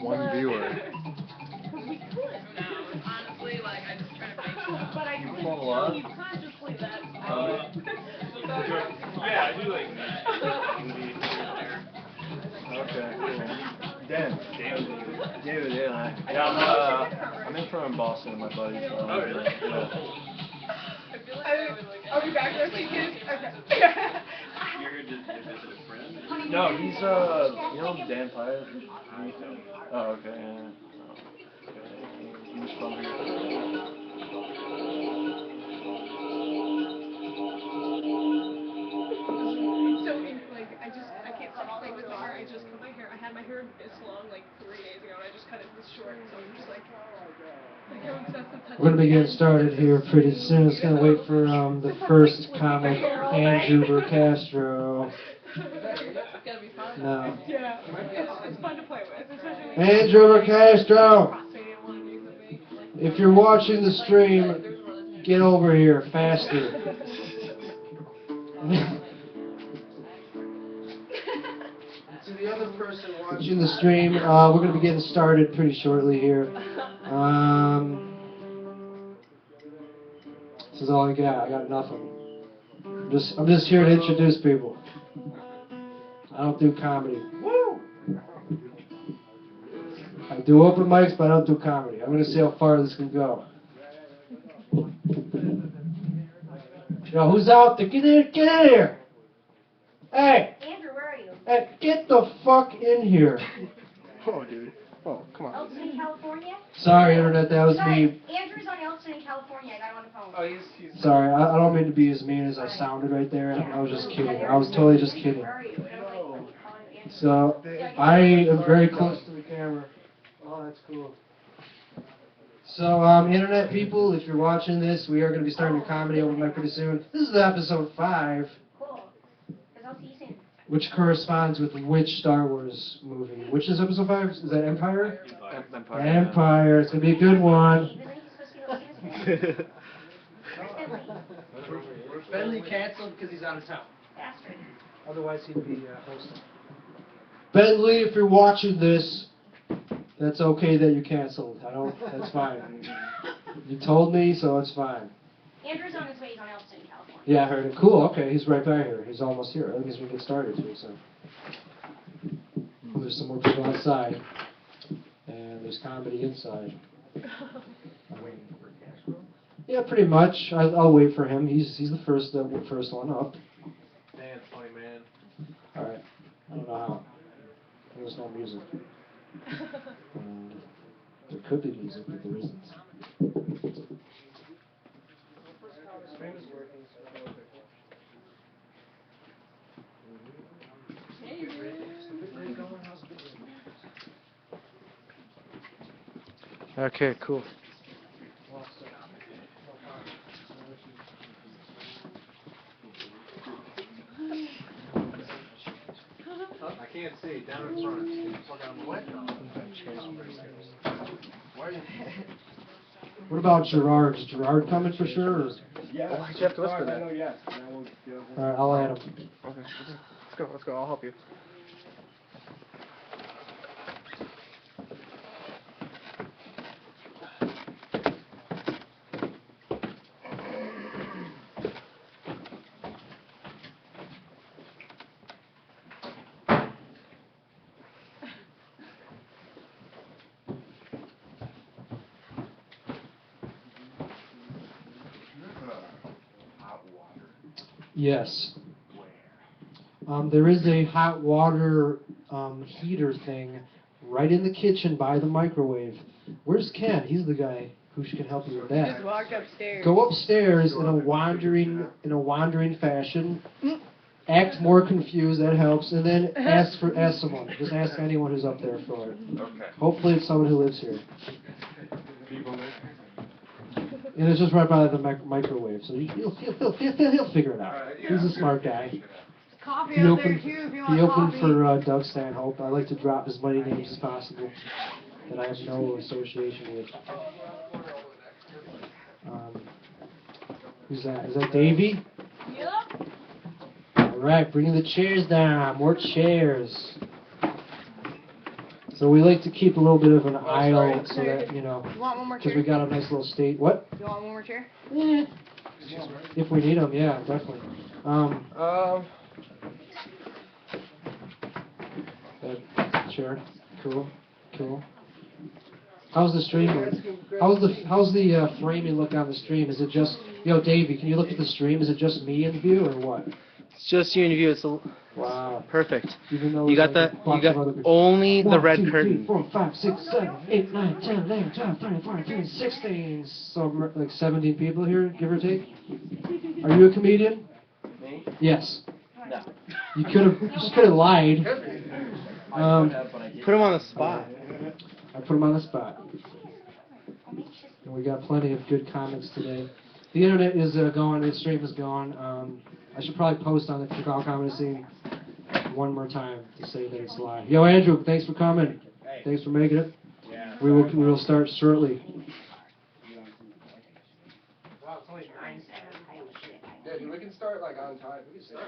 One viewer. We could. No, honestly, like, I just try to make stuff. But I couldn't Follow up? believe consciously that. Yeah, I do like Okay, cool. Dan. David, yeah. I'm in from Boston with my buddy. Oh, really? Yeah. Are we back there, Peaches? Okay. You're just a visit a friend? No, he's, you know Dan Pyatt? Oh, okay, yeah. Okay. He was from here. So, like, I can't stop playing with my hair. I just cut my hair. I had my hair this long, like, 3 days ago, and I just cut it this short, so I'm just like I'm obsessed with touching. We're going to be getting started here pretty soon. It's going to wait for the first comic, Andrew Castro. It's gonna be fun. No. Yeah, it's fun to play with, especially when Andrew Castro! crossfading one of these with me. If you're watching the stream, get over here faster. To the other person watching the stream, we're going to be getting started pretty shortly here. This is all I got. I got nothing. I'm just here to introduce people. I don't do comedy. Woo! I do open mics, but I don't do comedy. I'm going to see how far this can go. Yo, who's out there? Get in here! Hey! Andrew, where are you? Hey, get the fuck in here. Oh, dude. Oh, come on. Elton, California? Sorry, Internet, that was Guys, me. Andrew's on Elton in California. I got him on the phone. Oh, he's Sorry, I don't mean to be as mean as I sounded right there. I was just kidding. I was totally just kidding. Where are you? And I was like, calling him Andrew. So, I am very close to the camera. Oh, that's cool. So, Internet people, if you're watching this, we are going to be starting a comedy open mic pretty soon. This is episode 5, Cool. Because I'll see you soon. which corresponds with which Star Wars movie? Which is episode 5? Is that Empire? Empire. Empire. It's going to be a good one. Even though he's supposed to be listening. Where's Finley? Bentley canceled because he's out of town. Bastard. Otherwise, he'd be hosting. Bentley, if you're watching this, that's okay that you canceled. That's fine. You told me, so it's fine. Andrew's on his way. He's on Elton, California. Yeah, I heard it. Cool, okay, he's right by here. He's almost here. I guess we can get started too, so. There's some more people outside. And there's comedy inside. Yeah, pretty much. I'll wait for him. He's the first one up. man, funny man. Alright. I don't know how. There's no music. And there could be music, but there isn't. Okay, cool. I can't see. Down in front. What? What about Gerard? Is Gerard coming for sure? Or? Yeah, you have to whisper that. I know, yes. Alright, I'll add him. Okay, let's go, I'll help you. Yes. There is a hot water heater thing right in the kitchen by the microwave. Where's Ken? He's the guy who can help you with that. Just walk upstairs. Go upstairs in a wandering fashion. Act more confused. That helps, and then ask someone. Just ask anyone who's up there for it. Okay. Hopefully, it's someone who lives here. And it's just right by the microwave, so he'll figure it out. He's a smart guy. Coffee He out there opened, too if you he want opened coffee. for Doug Stanhope. I like to drop as many names as possible that I have no association with. Who's that? Is that Davey? Yep. All right, bringing the chairs down. More chairs. So we like to keep a little bit of an aisle so that, you know, You want one more because chair? we got a nice little state. What? You want one more chair? If we need them, yeah, definitely. That chair. Cool. Cool. How's the stream? How's the framing look on the stream? Is it just, yo, Davey, can you look at the stream? Is it just me in view or what? It's just you in view. It's Wow. perfect. Even though You got there's, like, a bunch of other people. only the 1, red 2, curtain. 3, 4, 5, 6, 7, 8, 9, 10, 11, 12, 13, 14, 15, 16. So like 17 people here, give or take. Are you a comedian? Me? Yes. No. You just could have lied. Put him on the spot. I put him on the spot. And we got plenty of good comics today. The internet is going, the stream is going. I should probably post on the Chicago Comedy Scene one more time to say that it's live. Yo, Andrew, thanks for coming. Thanks for making it. We will start shortly. Yeah, dude, we can start like on time. We can start.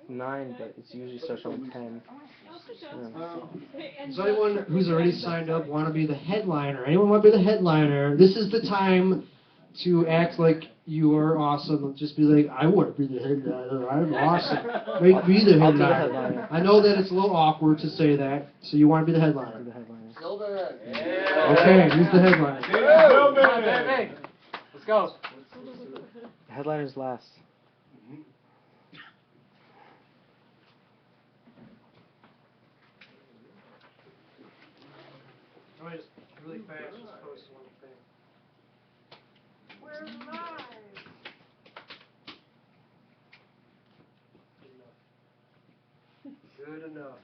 9, but it usually starts on 10. Does anyone who's already signed up want to be the headliner? Anyone want to be the headliner? This is the time to act like you are awesome. Just be like, I want to be the headliner. I'm awesome. Make me the I'll do the headliner. headliner. I know that it's a little awkward to say that, so you want to be the headliner. Okay, who's the headliner? Let's go. The headliner's last. Let me just really fast just post one thing. We're live. Good enough.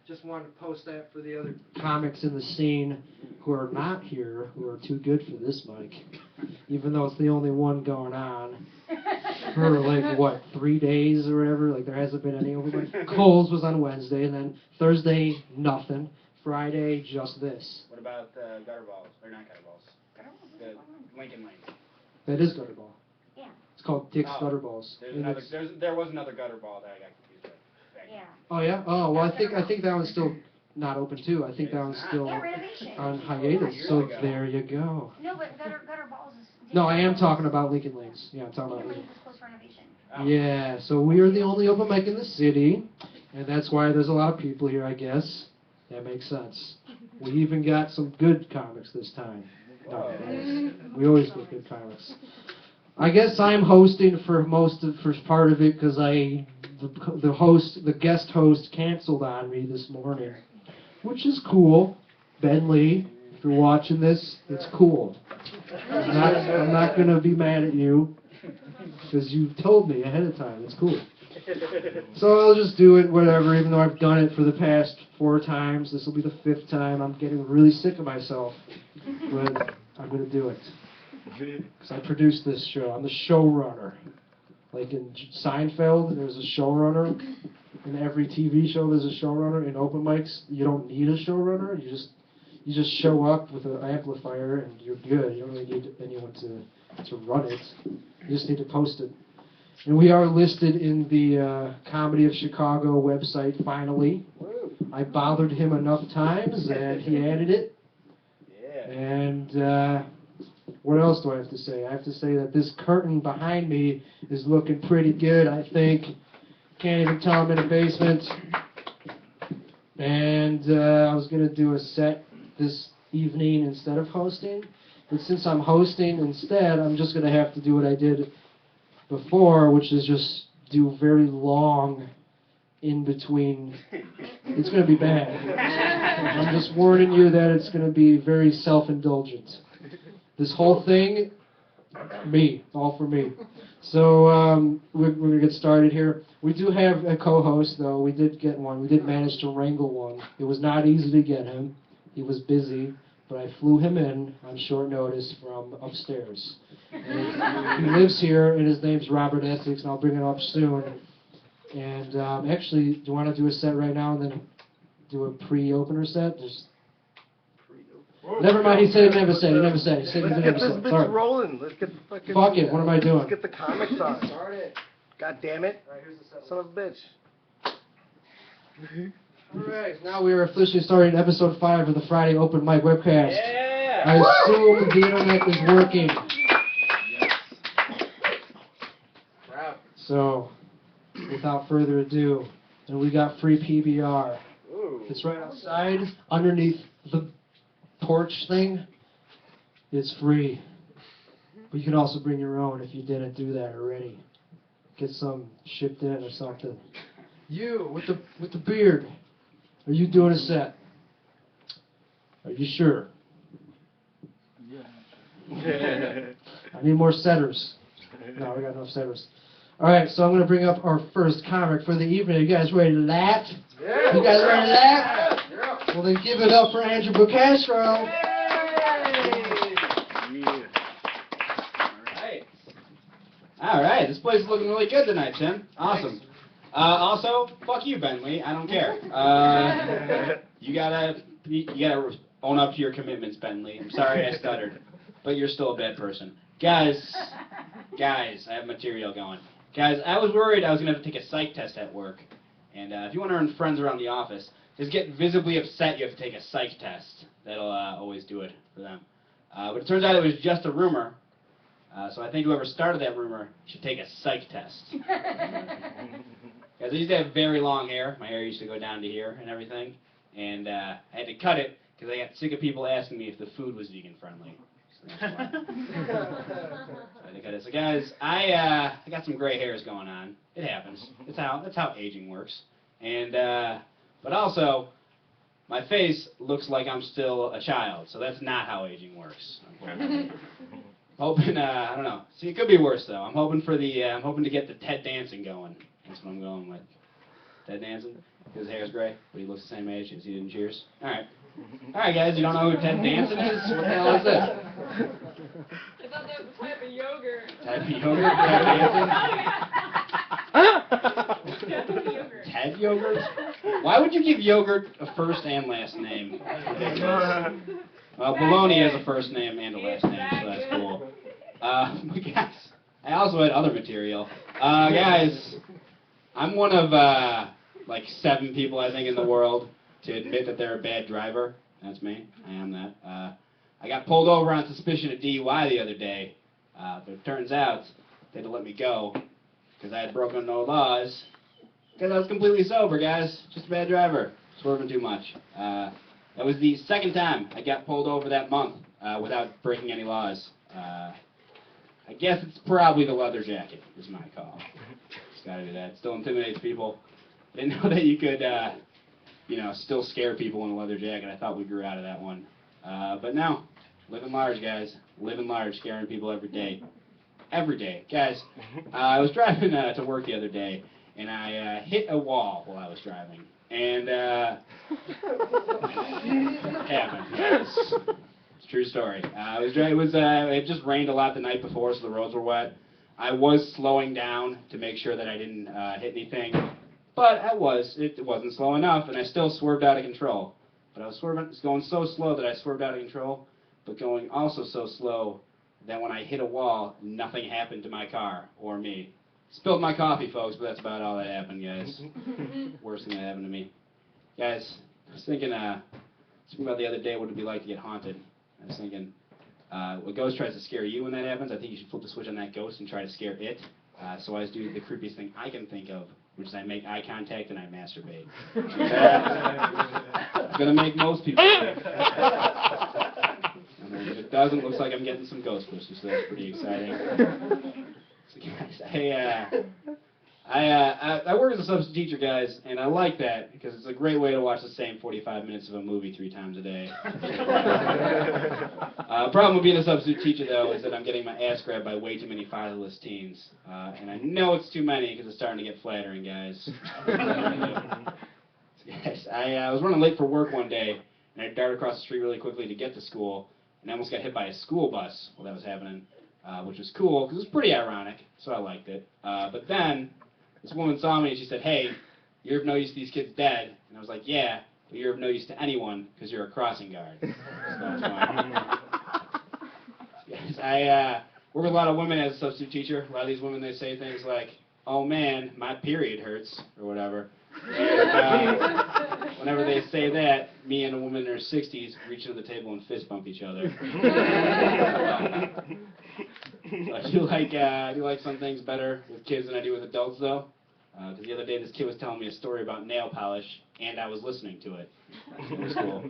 Just wanted to post that for the other comics in the scene who are not here, who are too good for this mic, even though it's the only one going on for like, what, 3 days or whatever. Like, there hasn't been any over. Cole's was on Wednesday, and then Thursday, nothing. Friday, just this. What about gutter balls? Or not gutter balls? The Lincoln Lanes. That is gutter ball. Yeah. It's called Dick's Oh, Gutter Balls. There was another gutter ball that I got confused with. Yeah. Oh yeah? Oh, well, I think that one's still not open too. I think that one's still Yeah, renovation. on hiatus. So there you go. No, but gutter balls is. No, I am talking about Lincoln Lanes. Yeah, I'm talking about Lincoln Lincoln. Lanes is closed for renovation. Yeah, so we are the only open mic in the city, and that's why there's a lot of people here, I guess. That makes sense. We even got some good comics this time. No, we always get good comics. I guess I'm hosting for part of it because the guest host canceled on me this morning, which is cool. Ben Lee, if you're watching this, it's cool. I'm not gonna be mad at you because you told me ahead of time. It's cool. So I'll just do it, whatever, even though I've done it for the past 4 times. This will be the 5th time. I'm getting really sick of myself, but I'm going to do it. Because I produced this show. I'm the showrunner. Like in Seinfeld, there's a showrunner. In every TV show, there's a showrunner. In open mics, you don't need a showrunner. You just show up with an amplifier and you're good. You don't really need anyone to run it. You just need to post it. And we are listed in the Comedy of Chicago website, finally. I bothered him enough times, and he added it. Yeah. And what else do I have to say? I have to say that this curtain behind me is looking pretty good, I think. Can't even tell I'm in a basement. And I was going to do a set this evening instead of hosting. But since I'm hosting instead, I'm just going to have to do what I did before, which is just do very long in between. It's going to be bad. I'm just warning you that it's going to be very self-indulgent. This whole thing, all for me. So we're going to get started here. We do have a co-host, though. We did get one. We did manage to wrangle one. It was not easy to get him. He was busy, but I flew him in on short notice from upstairs. And he lives here, and his name's Robert Essex, and I'll bring him up soon. And actually, do you want to do a set right now and then do a pre-opener set? Just never mind. He said he never said. He never said. He said he never said. Let's get this bitch Sorry. rolling. Let's get the fucking. Fuck it. What am I doing? Let's get the comics on. Start it. God damn it. Alright, here's the setup. Son of a bitch. Alright, now we are officially starting episode 5 of the Friday Open Mic Webcast. Yeah! I assume the internet is working. Proud. So, without further ado, and we got free PBR. Ooh. It's right outside, underneath the porch thing. It's free. But you can also bring your own if you didn't do that already. Get some shipped in or something. You, with the beard, are you doing a set? Are you sure? Yeah. I need more setters. No, we got enough setters. Alright, so I'm going to bring up our first comic for the evening. You guys ready to laugh? Yeah. You guys ready to laugh? Yeah. Well, then give it up for Andrew Castro. Alright, this place is looking really good tonight, Tim. Awesome. Also, fuck you, Bentley. I don't care. You gotta own up to your commitments, Bentley. I'm sorry I stuttered, but you're still a bad person. Guys, I have material going. Guys, I was worried I was gonna have to take a psych test at work, and if you want to earn friends around the office, just get visibly upset you have to take a psych test. That'll always do it for them. But it turns out it was just a rumor. So I think whoever started that rumor should take a psych test. Guys, I used to have very long hair. My hair used to go down to here and everything. And I had to cut it because I got sick of people asking me if the food was vegan friendly. So that's why. I had to cut it. So guys, I got some gray hairs going on. It happens. That's how aging works. And but also, my face looks like I'm still a child. So that's not how aging works. Hoping, I don't know. See, it could be worse though. I'm hoping to get the Ted Danson going. That's what I'm going with. Ted Danson. His hair's gray, but he looks the same age as he did in Cheers. All right, guys. You don't know who Ted Danson is? What the hell is this? I thought that was a type of yogurt. Type of yogurt? Ted Danson? Type of yogurt. Ted yogurt? Why would you give yogurt a first and last name? Ridiculous. Well, Bologna has a first name and a last name, so that's cool. But guys, I also had other material. Guys, I'm one of like 7 people I think in the world to admit that they're a bad driver. That's me. I am that. I got pulled over on suspicion of DUI the other day, but it turns out they had to let me go because I had broken no laws. Because I was completely sober, guys. Just a bad driver. Swerving too much. That was the second time I got pulled over that month without breaking any laws. I guess it's probably the leather jacket is my call. Just gotta do that. It still intimidates people. Didn't know that you could, still scare people in a leather jacket. I thought we grew out of that one. But no, living large, guys. Living large, scaring people every day. Every day. Guys, I was driving to work the other day, and I hit a wall while I was driving. And, happened, yes. It's a true story. It just rained a lot the night before, so the roads were wet. I was slowing down to make sure that I didn't hit anything, but it wasn't slow enough, and I still swerved out of control. But I was going so slow that I swerved out of control, but going also so slow that when I hit a wall, nothing happened to my car or me. Spilled my coffee, folks, but that's about all that happened, guys. Worst thing that happened to me. Guys, I was thinking about the other day what it would be like to get haunted. I was thinking, when a ghost tries to scare you when that happens, I think you should flip the switch on that ghost and try to scare it. So I always do the creepiest thing I can think of, which is I make eye contact and I masturbate. It's going to make most people sick. And if it doesn't, it looks like I'm getting some ghost pussy, so that's pretty exciting. So guys, I work as a substitute teacher, guys, and I like that because it's a great way to watch the same 45 minutes of a movie 3 times a day. Problem with being a substitute teacher, though, is that I'm getting my ass grabbed by way too many fatherless teens. And I know it's too many because it's starting to get flattering, guys. Guys, I was running late for work one day, and I darted across the street really quickly to get to school, and I almost got hit by a school bus while that was happening. Which was cool, because it was pretty ironic, so I liked it. But then, this woman saw me and she said, "Hey, you're of no use to these kids dead." And I was like, "Yeah, but you're of no use to anyone, because you're a crossing guard." So that's why. Yes, I work with a lot of women as a substitute teacher. A lot of these women, they say things like, oh man, my period hurts, or whatever. And whenever they say that, me and a woman in her 60s reach into the table and fist bump each other. I do like some things better with kids than I do with adults, though. Because the other day this kid was telling me a story about nail polish, and I was listening to it. It was cool.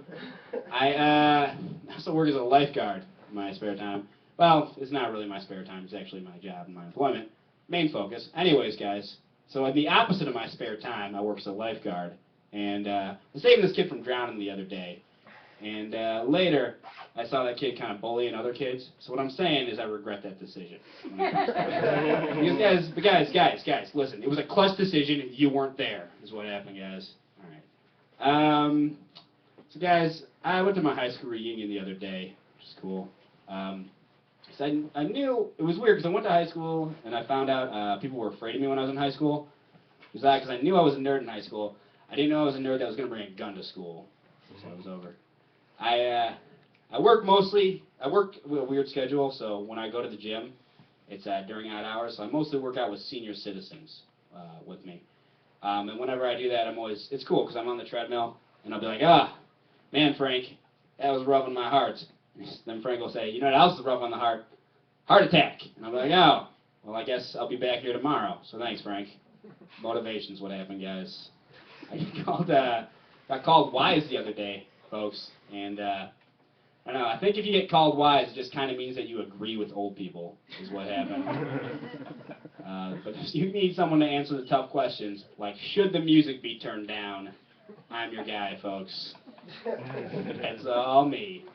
I also work as a lifeguard in my spare time. Well, it's not really my spare time. It's actually my job and my employment. Main focus. Anyways, guys, so in the opposite of my spare time, I work as a lifeguard. And I was saving this kid from drowning the other day. And later, I saw that kid kind of bullying other kids. So what I'm saying is I regret that decision. Because guys, listen. It was a clutch decision. You weren't there, is what happened, guys. All right. So guys, I went to my high school reunion the other day, which is cool. So I knew, it was weird because I went to high school and I found out people were afraid of me when I was in high school. Because I knew I was a nerd in high school. I didn't know I was a nerd that was going to bring a gun to school. So it was over. I work with a weird schedule, so when I go to the gym, it's during odd hours, so I mostly work out with senior citizens with me. And whenever I do that, it's cool because I'm on the treadmill, and I'll be like, man, Frank, that was rough on my heart. Then Frank will say, you know what else is rough on the heart? Heart attack. And I'll be like, oh, well, I guess I'll be back here tomorrow. So thanks, Frank. Motivation's what happened, guys. I got called wise the other day, folks. And I don't know, I think if you get called wise, it just kind of means that you agree with old people, is what happened. But if you need someone to answer the tough questions, like, should the music be turned down? I'm your guy, folks. That's all me.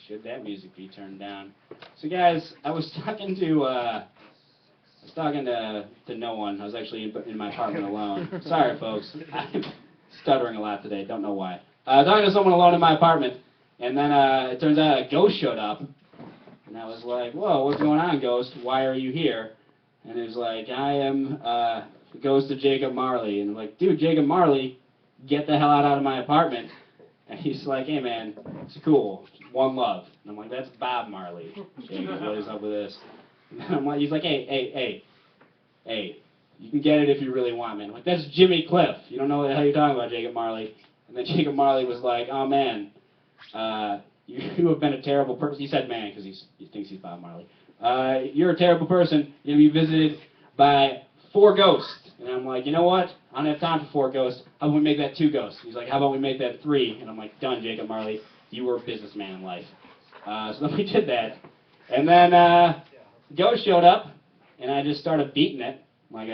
Should that music be turned down? So guys, I was talking to no one. I was actually in my apartment alone. Sorry, folks. I'm stuttering a lot today. Don't know why. Talking to someone alone in my apartment, and then it turns out a ghost showed up. And I was like, whoa, what's going on, ghost? Why are you here? And he was like, I am the ghost of Jacob Marley. And I'm like, dude, Jacob Marley, get the hell out of my apartment. And he's like, hey, man, it's cool. One love. And I'm like, that's Bob Marley. Jacob, what is up with this? And I'm like, he's like, hey, you can get it if you really want, man. I'm like, that's Jimmy Cliff. You don't know what the hell you're talking about, Jacob Marley. And then Jacob Marley was like, oh, man, you have been a terrible person. He said man because he thinks he's Bob Marley. You're a terrible person. You're going to be visited by 4 ghosts. And I'm like, you know what? I don't have time for 4 ghosts. How about we make that 2 ghosts? He's like, how about we make that 3? And I'm like, done, Jacob Marley. You were a businessman in life. So then we did that. And then the ghost showed up, and I just started beating it, like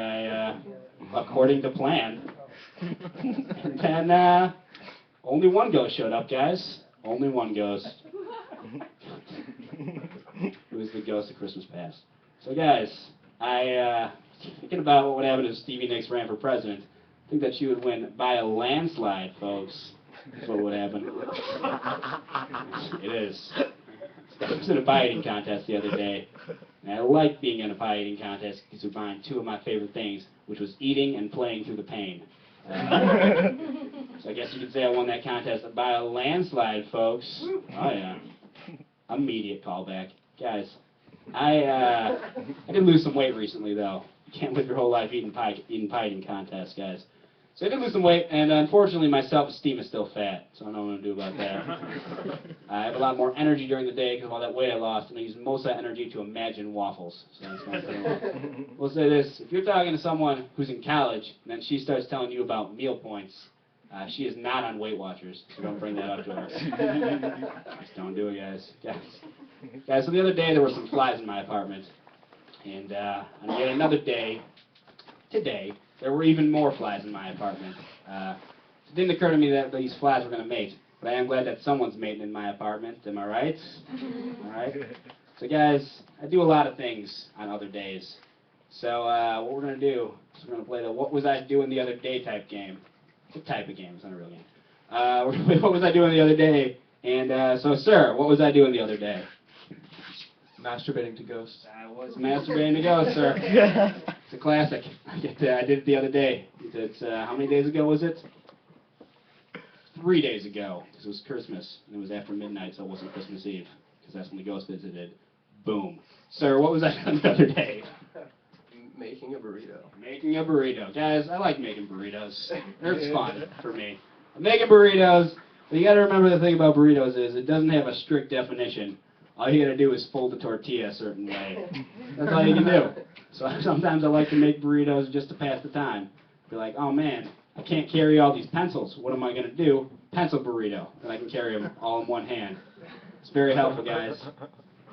according to plan. And then only 1 ghost showed up, guys. Only 1 ghost. It was the ghost of Christmas Past. So guys, thinking about what would happen if Stevie Nicks ran for president. I think that she would win by a landslide, folks. That's what would happen. It is. I was in a pie eating contest the other day, and I like being in a pie eating contest because it combined 2 of my favorite things, which was eating and playing through the pain. So I guess you could say I won that contest by a landslide, folks. Oh yeah. Immediate callback. Guys, I did lose some weight recently, though. You can't live your whole life eating pie eating contests, guys. So I did lose some weight, and unfortunately my self-esteem is still fat, so I don't know what I'm going to do about that. I have a lot more energy during the day because of all that weight I lost, and I use most of that energy to imagine waffles. So that's what I'm doing. We'll say this, if you're talking to someone who's in college, and then she starts telling you about meal points, she is not on Weight Watchers, so don't bring that up to her. Just don't do it, guys. Guys, so the other day there were some flies in my apartment, and on yet another day, today, there were even more flies in my apartment. It didn't occur to me that these flies were going to mate, but I am glad that someone's mating in my apartment. Am I right? All right. So guys, I do a lot of things on other days. So what we're going to do is we're going to play the What Was I Doing the Other Day type game. It's a type of game. It's not a real game. We're going to play What Was I Doing the Other Day. And so, sir, what was I doing the other day? Masturbating to ghosts. I was masturbating to ghosts, sir. It's a classic. I did it the other day. It's how many days ago was it? 3 days ago, because it was Christmas, and it was after midnight, so it wasn't Christmas Eve, because that's when the ghost visited. Boom. Sir, what was I doing the other day? Making a burrito. Making a burrito. Guys, I like making burritos. It's fun for me. Making burritos, but you gotta remember the thing about burritos is it doesn't have a strict definition. All you gotta do is fold the tortilla a certain way. That's all you can do. So sometimes I like to make burritos just to pass the time. Be like, oh man, I can't carry all these pencils. What am I gonna do? Pencil burrito. Then I can carry them all in one hand. It's very helpful, guys.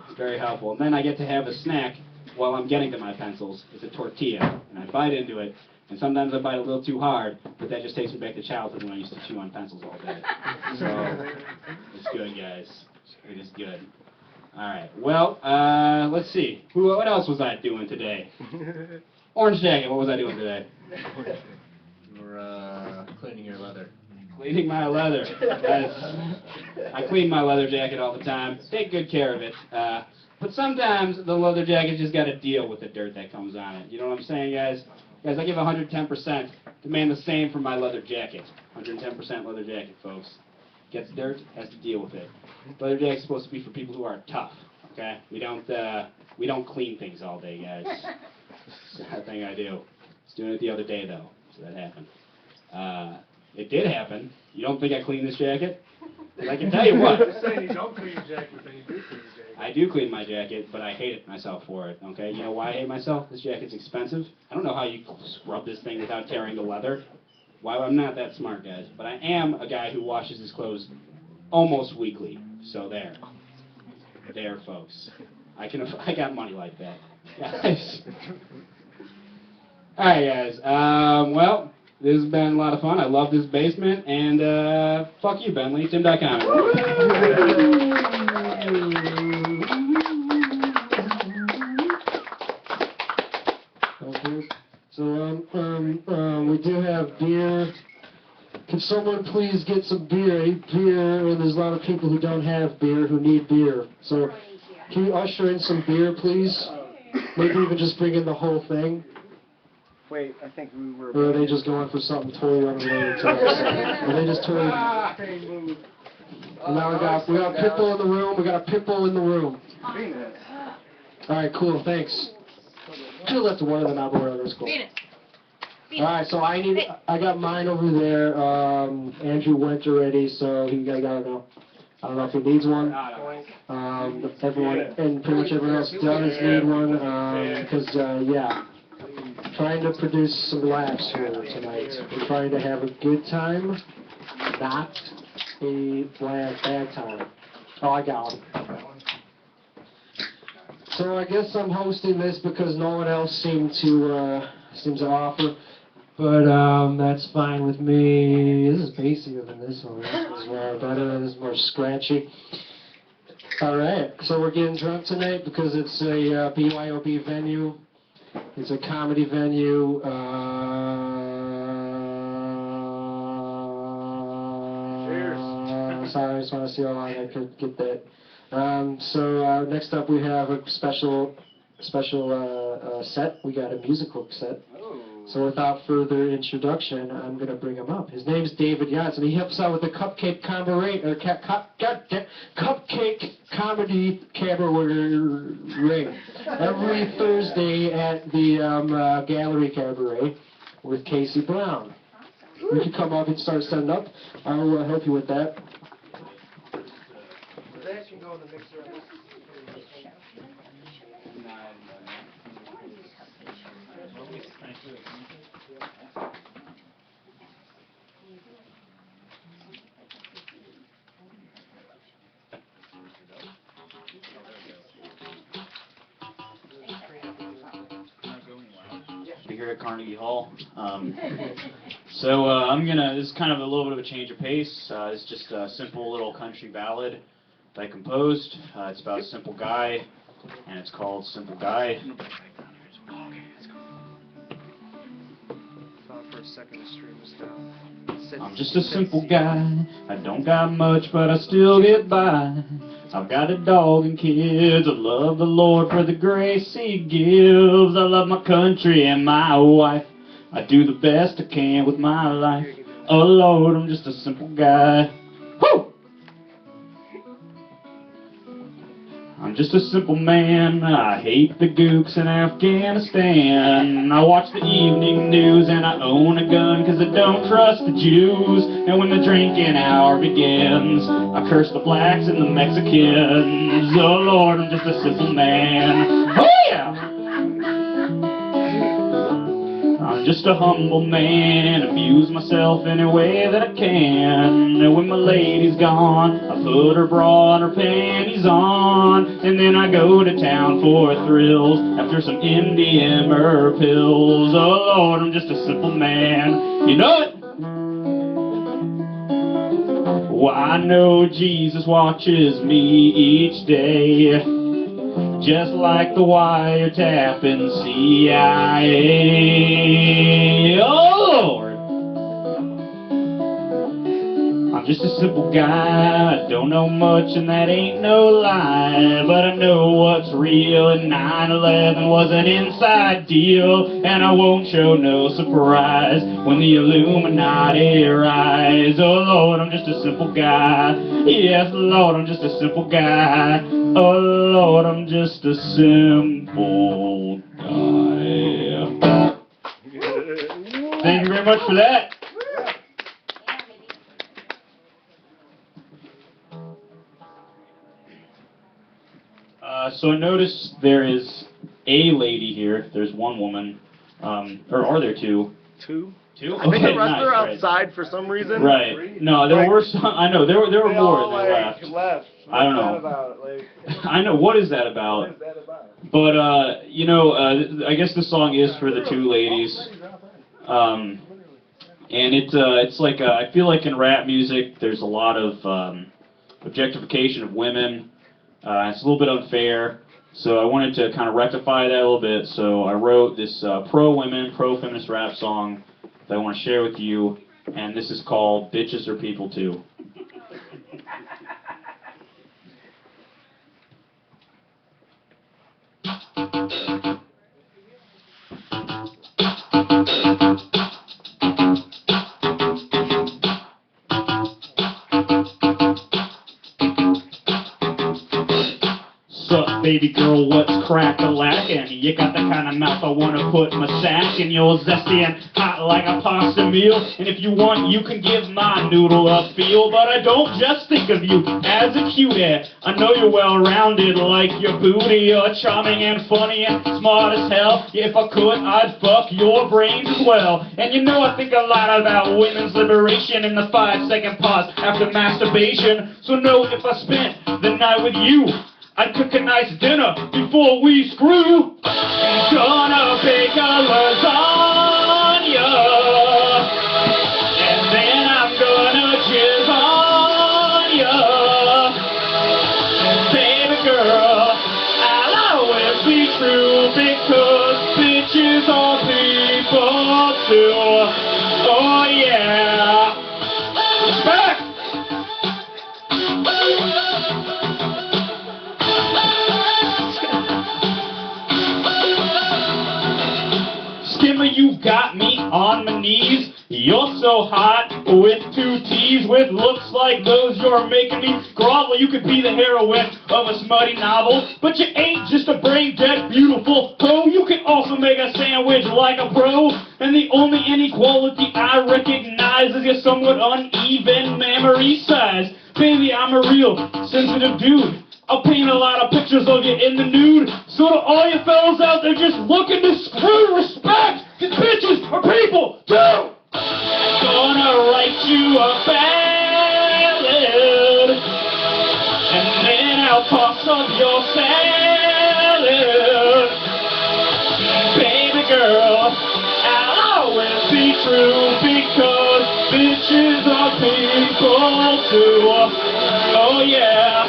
It's very helpful. And then I get to have a snack while I'm getting to my pencils. It's a tortilla, and I bite into it. And sometimes I bite a little too hard, but that just takes me back to childhood when I used to chew on pencils all day. So, it's good, guys. It is good. All right. Well, let's see. What else was I doing today? Orange Jacket, what was I doing today? We're cleaning your leather. Cleaning my leather. I clean my leather jacket all the time. Take good care of it. But sometimes the leather jacket just got to deal with the dirt that comes on it. You know what I'm saying, guys? Guys, I give 110%. Demand the same for my leather jacket. 110% leather jacket, folks. Gets dirt, has to deal with it. Leather jacket's supposed to be for people who are tough. Okay? We don't clean things all day, guys. It's not a thing I do. I was doing it the other day though, so that happened. It did happen. You don't think I cleaned this jacket? And I can tell you what. You're saying you don't clean your jacket, but then you do clean your jacket. I do clean my jacket, but I hate myself for it, okay? You know why I hate myself? This jacket's expensive. I don't know how you scrub this thing without tearing the leather. Why? I'm not that smart, guys. But I am a guy who washes his clothes almost weekly. So there. There, folks. I got money like that. Guys. Alright, guys. Well, this has been a lot of fun. I love this basement. And, fuck you, Bentley. Tim.com. So, we do have beer. Can someone please get some beer? I need beer, and there's a lot of people who don't have beer, who need beer. So, can you usher in some beer, please? Maybe even just bring in the whole thing. Wait, I think we were... Or are they just going for something totally unrelated to this? Are they just totally... And now we got a pit bull in the room. We got a pit bull in the room. Alright, cool, thanks. Could have left one of them out, but whatever, it's cool. Alright, so I got mine over there. Andrew went already, so he gotta go. I don't know if he needs one. Everyone, and pretty much everyone else does need one, because, yeah. Trying to produce some laughs here tonight. We're trying to have a good time, not a bad time. Oh, I got one. So I guess I'm hosting this because no one else seems to offer. But that's fine with me. This is bassier than this one. This is better. This is more scratchy. All right. So we're getting drunk tonight because it's a BYOB venue. It's a comedy venue. Cheers. Sorry, I just want to see how long I could get that. So next up we have a special set. We got a musical set. So without further introduction, I'm going to bring him up. His name's David Yates, and he helps out with the Cupcake Cabaret, or Cupcake Comedy Cabaret every Thursday at the Gallery Cabaret with Casey Brown. You can come up and start setting up. I'll help you with that. That can go in the mixer. Here at Carnegie Hall. This is kind of a little bit of a change of pace. It's just a simple little country ballad that I composed. It's about a simple guy, and it's called Simple Guy. I'm just a simple guy, I don't got much, but I still get by. I've got a dog and kids, I love the Lord for the grace He gives. I love my country and my wife, I do the best I can with my life. Oh Lord, I'm just a simple guy. Woo! I'm I'm just a simple man, I hate the gooks in Afghanistan. I watch the evening news and I own a gun cause I don't trust the Jews. And when the drinking hour begins, I curse the blacks and the Mexicans. Oh Lord, I'm just a simple man. Oh yeah! I'm just a humble man, abuse myself any way that I can. And when my lady's gone, I put her bra and her panties on. And then I go to town for thrills after some MDMA pills. Oh Lord, I'm just a simple man. You know it? Well, I know Jesus watches me each day, just like the wiretapping CIA. Oh Lord, I'm just a simple guy, I don't know much and that ain't no lie. But I know what's real, and 9/11 was an inside deal. And I won't show no surprise when the Illuminati rise. Oh Lord, I'm just a simple guy. Yes, Lord, I'm just a simple guy. Oh Lord, I'm just a simple guy. Thank you very much for that. So I noticed there is a lady here. There's one woman. Or are there two? Two? Two? I think the rest nice, are right. outside for some reason. Right. No, there were some. I know there were They more. all, They left. left. I don't know. What's that about? Like, I know. What is that about? what is that about? But you know, I guess the song is for the two ladies. And it's like I feel like in rap music there's a lot of objectification of women. It's a little bit unfair. So I wanted to kind of rectify that a little bit. So I wrote this pro-women, pro-feminist rap song that I want to share with you. And this is called Bitches Are People Too. Sup, baby girl, what's crack-a-lackin'? You got the kind of mouth I wanna put my sack in. You're zesty and hot like a pasta meal. And if you want, you can give my noodle a feel. But I don't just think of you as a cutie. I know you're well-rounded like your booty. You're charming and funny and smart as hell. Yeah, if I could, I'd fuck your brains as well. And you know I think a lot about women's liberation in the 5-second pause after masturbation. So know if I spent the night with you, I'd cook a nice dinner before we screw. Gonna bake a lasagna, and then I'm gonna jizz on ya. And baby girl, I'll always be true because bitches are people too. Oh yeah. Respect. Skimmer, you got me on my knees. You're so hot with 2 T's, with looks like those you're making me grovel. You could be the heroine of a smutty novel, but you ain't just a brain dead beautiful hoe. You can also make a sandwich like a pro. And the only inequality I recognize is your somewhat uneven memory size. Baby, I'm a real sensitive dude. I'll paint a lot of pictures of you in the nude. So to all you fellas out there just looking to screw, respect, cause bitches are people too. Gonna write you a ballad, and then I'll toss up your salad. Baby girl, I'll always be true because bitches are people too. Oh yeah.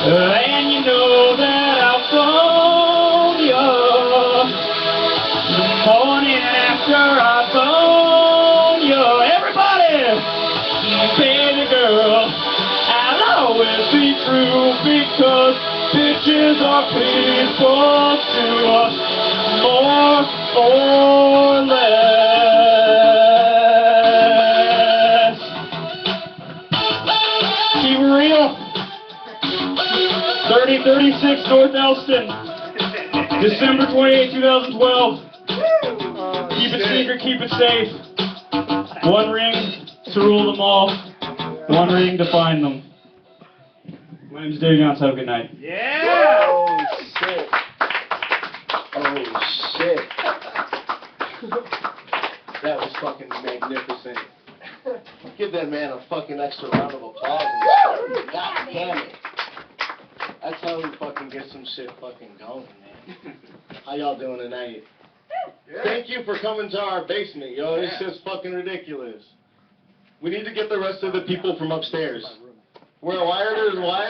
And you know that I'll phone you the morning after I phone you. Everybody, baby girl, I'll always be true because bitches are people too, more or less. Keep it real. 30, 30 6, North Elston. December 28, 2012. Keep it secret, keep it safe. One ring to rule them all. One ring to find them. My name's Dave Jones. Have a good night. Yeah! Oh, shit. Oh, shit. That was fucking magnificent. Give that man a fucking extra round of applause. God damn it. That's how we fucking get some shit fucking going, man. How y'all doing tonight? Thank you for coming to our basement, yo. It's just fucking ridiculous. We need to get the rest of the people from upstairs. Why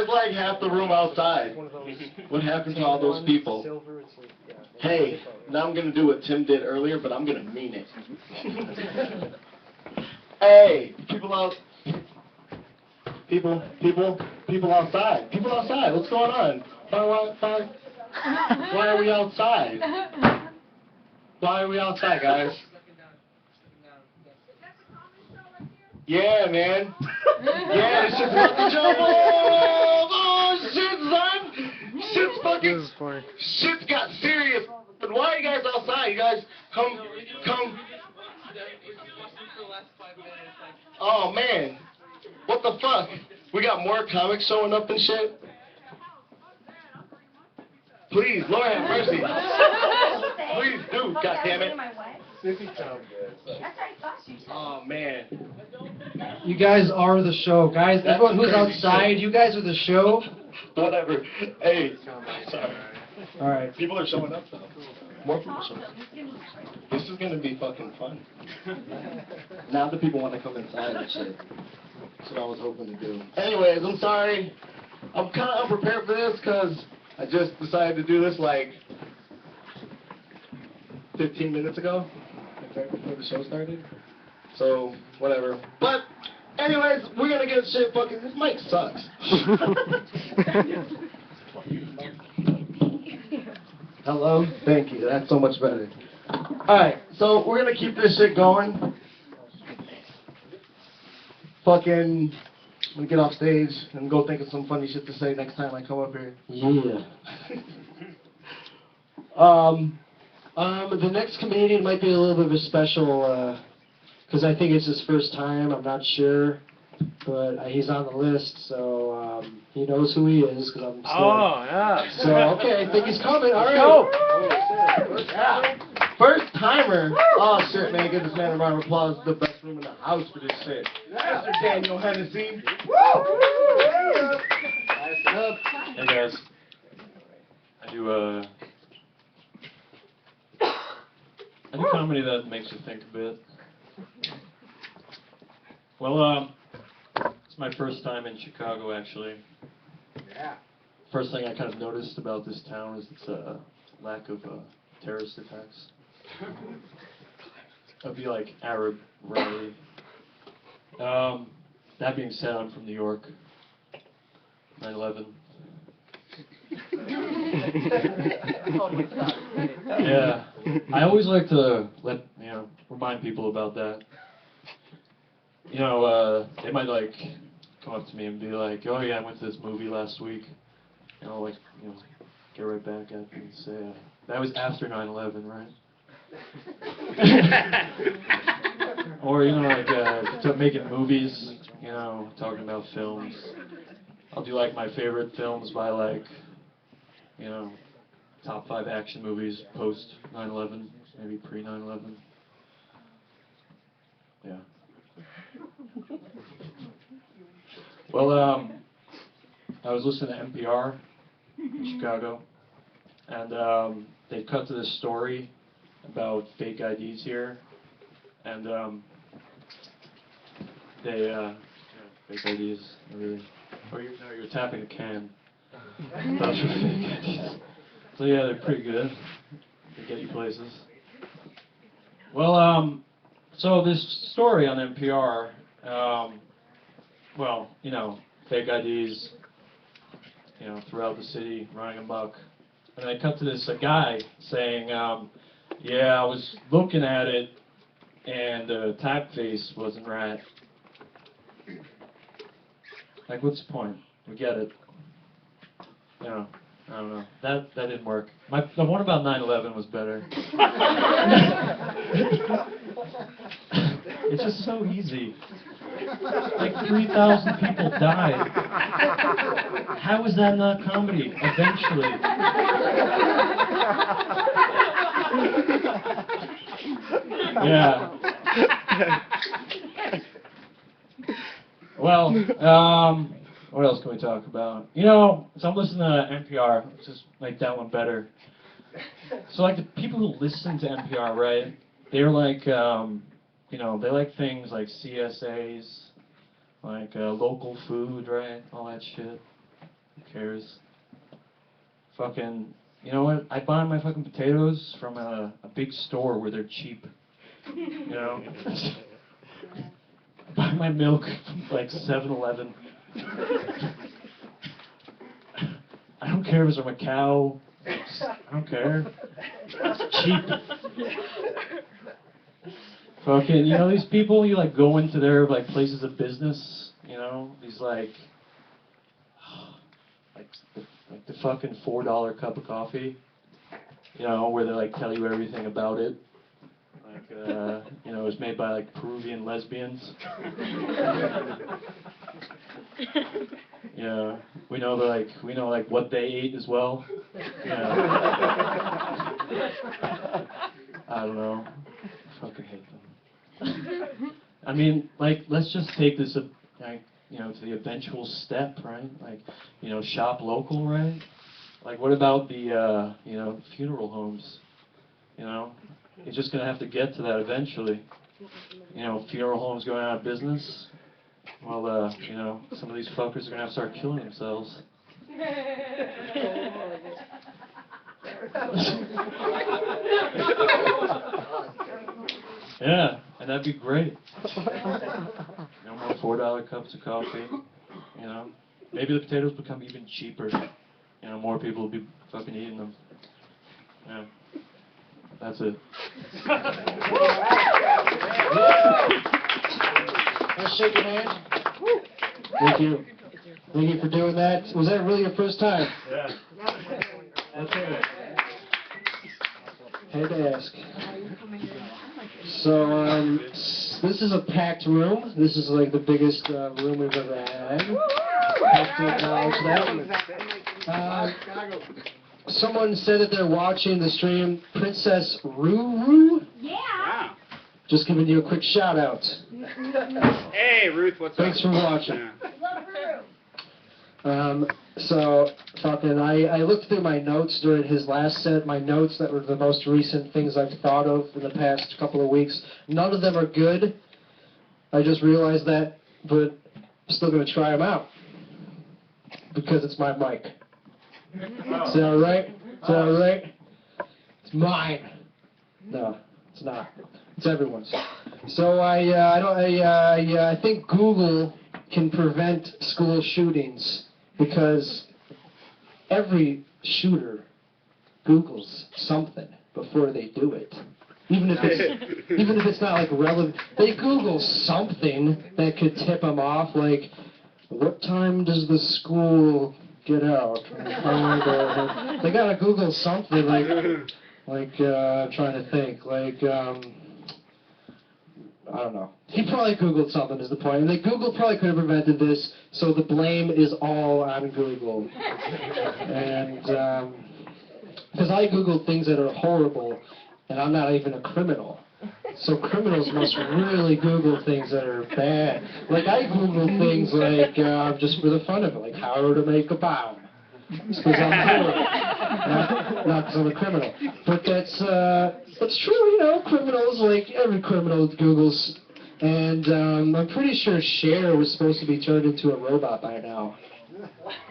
is like half the room outside? What happened to all those people? Hey, now I'm gonna do what Tim did earlier, but I'm gonna mean it. Hey, people outside. People outside. What's going on? Why are we outside? Why are we outside, guys? Yeah, man. Yeah, this shit's about to jump. Oh, shit, son. Shit's fucking. Shit's got serious. But why are you guys outside? You guys come. Oh, man. What the fuck? We got more comics showing up and shit? Please, Lord have mercy. Please do, goddammit. That's what I thought you said. Oh, man. You guys are the show. Guys, That's everyone who's crazy outside, shit. you guys are the show. Whatever. Hey, sorry. Alright. People are showing up, though. More people showing up. This is going to be fucking fun. Now the people want to come inside and shit. That's what I was hoping to do. Anyways, I'm sorry. I'm kind of unprepared for this because I just decided to do this like 15 minutes ago, right before the show started. So, whatever. But, anyways, we're going to get shit fucking... This mic sucks. Hello? Thank you. That's so much better. Alright, so we're going to keep this shit going. Fucking... I'm going to get off stage and go think of some funny shit to say next time I come up here. Yeah. The next comedian might be a little bit of a special, because I think it's his first time, I'm not sure, but he's on the list, so he knows who he is, because I'm still... Oh, yeah. So, okay, I think he's coming, alright. Yeah. First timer. Oh, shit, man, give this man a round of applause. The best room in the house for this shit. Mr. Daniel Hennessy. Hey guys, I do comedy that makes you think a bit. Well, it's my first time in Chicago, actually. Yeah. First thing I kind of noticed about this town is its lack of terrorist attacks. It'd be like Arab rally. That being said, I'm from New York. 9/11. Yeah, I always like to remind people about that. You know, they might like come up to me and be like, "Oh yeah, I went to this movie last week," and I'll get right back at them and say, "That was after 9/11, right?" Or making movies, talking about films. I'll do like my favorite films by top 5 action movies post 9/11, maybe pre 9/11. Yeah. Well, I was listening to NPR in Chicago, and they cut to this story about fake IDs here, and fake IDs, really. You're tapping a can. Those are fake IDs. So yeah, they're pretty good. They get you places. Well, so this story on NPR, fake IDs, throughout the city, running amok. And I cut to this guy saying, yeah, I was looking at it, and the typeface wasn't right. Like, what's the point? We get it. I don't know. That didn't work. The one about 9/11 was better. It's just so easy. Like 3,000 people died. How is that not comedy? Eventually. Yeah. Well, what else can we talk about? You know, so I'm listening to NPR. Let's just make that one better. So, like, the people who listen to NPR, right, they're like, you know, they like things like CSAs, like local food, right, all that shit. Who cares? Fucking, you know what? I buy my fucking potatoes from a big store where they're cheap. You know? I buy my milk from, like, 7-Eleven. I don't care if it's from a cow. I don't care. It's cheap. Fucking, you know these people, you like go into their like places of business, you know, these like the fucking $4 cup of coffee, you know, where they like tell you everything about it. Like, you know, it was made by like Peruvian lesbians. Yeah, we know like what they ate as well. Yeah. I don't know. I fucking hate them. I mean, like, let's just take this, like, you know, to the eventual step, right? Like, you know, shop local, right? Like, what about the, you know, funeral homes? You know, you're just gonna have to get to that eventually. You know, funeral homes going out of business. Well, you know, some of these fuckers are gonna have to start killing themselves. Yeah, and that'd be great. No more $4 cups of coffee. You know, maybe the potatoes become even cheaper. You know, more people will be fucking eating them. Yeah, that's it. Let's shake your hand. Thank you. Thank you for doing that. Was that really your first time? Yeah. Okay. Had to ask. So, this is a packed room. This is like the biggest room we've ever had. Have to acknowledge that. Someone said that they're watching the stream. Princess Ruru? Yeah. Just giving you a quick shout out. Hey, Ruth, what's up? Thanks for watching. Love Peru. So, fucking, I looked through my notes during his last set, my notes that were the most recent things I've thought of in the past couple of weeks. None of them are good. I just realized that, but I'm still going to try them out. Because it's my mic. Is that alright? Is that alright? It's mine. No, it's not. It's everyone's. So I think Google can prevent school shootings because every shooter Googles something before they do it. Even if it's not like relevant, they Google something that could tip them off. Like, what time does the school get out? They gotta Google something like I'm trying to think, like, I don't know. He probably Googled something is the point. And like, Google probably could have prevented this, so the blame is all on Google. And, because I Googled things that are horrible, and I'm not even a criminal. So criminals must really Google things that are bad. Like, I Google things like, just for the fun of it, like how to make a bomb. It's because I'm cool. Not because I'm a criminal. But that's true, you know, criminals, like every criminal Googles. And I'm pretty sure Cher was supposed to be turned into a robot by now.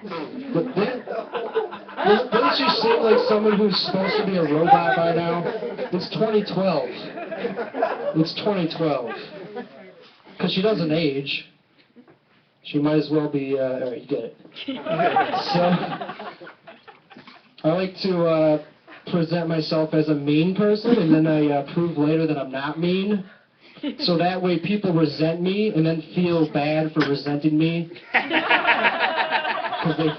But didn't she seem like someone who's supposed to be a robot by now? It's 2012. It's 2012. Because she doesn't age. She might as well be, alright, you get it. So, I like to present myself as a mean person, and then I prove later that I'm not mean. So that way people resent me, and then feel bad for resenting me. Because because